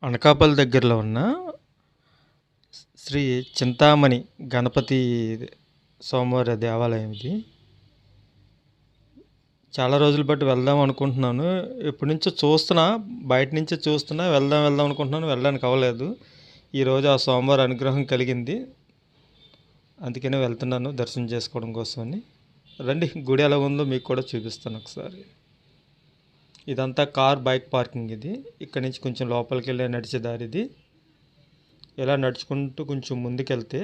అనకాపల్లి దగ్గరలో ఉన్న శ్రీ చింతామణి గణపతి స్వామివారి దేవాలయం ఇది. చాలా రోజులు బట్టి వెళ్దాం అనుకుంటున్నాను. ఎప్పటి నుంచో చూస్తున్నా, బయట నుంచే చూస్తున్నా, వెళ్దాం వెళ్దాం అనుకుంటున్నాను, వెళ్ళడానికి అవ్వలేదు. ఈరోజు ఆ స్వామివారి అనుగ్రహం కలిగింది, అందుకనే వెళ్తున్నాను దర్శనం చేసుకోవడం కోసమని. రండి, గుడి ఎలా ఉందో మీకు కూడా చూపిస్తాను ఒకసారి. ఇదంతా కార్ బైక్ పార్కింగ్. ఇది ఇక్కడ నుంచి కొంచెం లోపలికి వెళ్ళే నడిచే దారి ఇది. ఇలా నడుచుకుంటూ కొంచెం ముందుకెళ్తే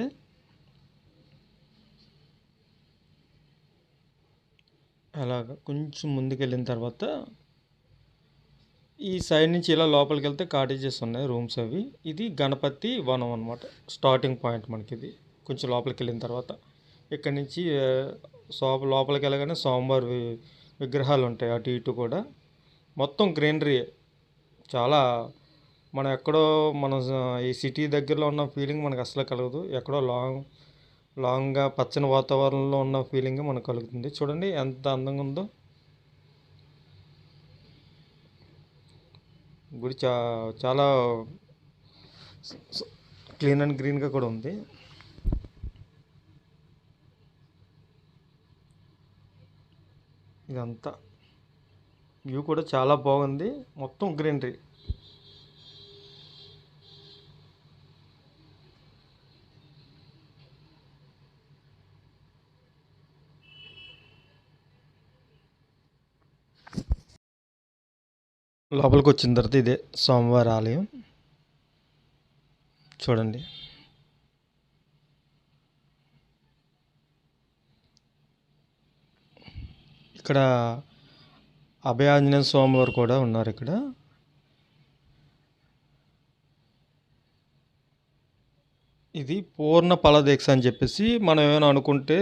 అలాగ కొంచెం ముందుకెళ్ళిన తర్వాత ఈ సైడ్ నుంచి ఇలా లోపలికి వెళ్తే కాటేజెస్ ఉన్నాయి, రూమ్స్ అవి. ఇది గణపతి వనం అనమాట, స్టార్టింగ్ పాయింట్ మనకి ఇది. కొంచెం లోపలికి వెళ్ళిన తర్వాత ఇక్కడ నుంచి లోపలికి వెళ్ళగానే స్వామివారి విగ్రహాలు ఉంటాయి అటు ఇటు కూడా. మొత్తం గ్రీనరీ, చాలా మనం ఎక్కడో మన ఈ సిటీ దగ్గరలో ఉన్న ఫీలింగ్ మనకు అసలు కలగదు. ఎక్కడో లాంగ్గా పచ్చని వాతావరణంలో ఉన్న ఫీలింగ్ మనకు కలుగుతుంది. చూడండి ఎంత అందంగా ఉందో గుడి. చాలా క్లీన్ అండ్ గ్రీన్గా కూడా ఉంది. ఇదంతా వ్యూ కూడా చాలా బాగుంది, మొత్తం గ్రీనరీ. లోపలికి వచ్చిన తర్వాత ఇదే స్వామివారి ఆలయం చూడండి. ఇక్కడ అభయాంజనేయ స్వామివారు కూడా ఉన్నారు ఇక్కడ. ఇది పూర్ణ ఫలదీక్ష అని చెప్పేసి మనం ఏమైనా అనుకుంటే,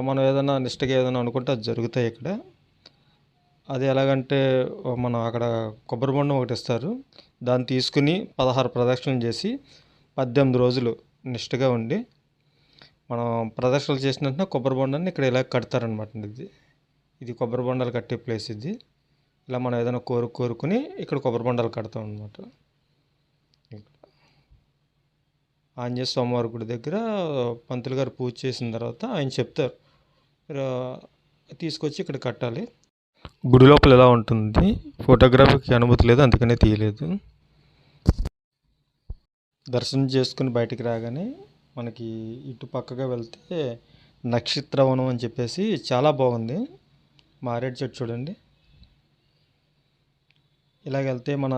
మనం ఏదైనా నిష్టగా ఏదైనా అనుకుంటే అది జరుగుతాయి ఇక్కడ. అది ఎలాగంటే మనం అక్కడ కొబ్బరి బొండం ఒకటి ఇస్తారు, దాన్ని తీసుకుని 16 ప్రదక్షిణలు చేసి 18 రోజులు నిష్టగా ఉండి మనం ప్రదక్షిణలు చేసిన వెంటనే కొబ్బరి బొండాన్ని ఇక్కడ ఇలా కడతారనమాట. ఇది కొబ్బరి బొండాలు కట్టే ప్లేస్ ఇది. ఇలా మనం ఏదైనా కోరుకుని ఇక్కడ కొబ్బరి బొండాలు కడతాం అనమాట. ఆంజనేయ స్వామివారి గుడి దగ్గర పంతులు గారు పూజ చేసిన తర్వాత ఆయన చెప్తారు, తీసుకొచ్చి ఇక్కడ కట్టాలి. గుడి లోపల ఎలా ఉంటుంది, ఫోటోగ్రఫీకి అనుమతి లేదు, అందుకనే తీయలేదు. దర్శనం చేసుకుని బయటికి రాగానే మనకి ఇటు పక్కగా వెళ్తే నక్షత్రవనం అని చెప్పేసి చాలా బాగుంది. మారేడు చెట్టు చూడండి. ఇలాగెళ్తే మన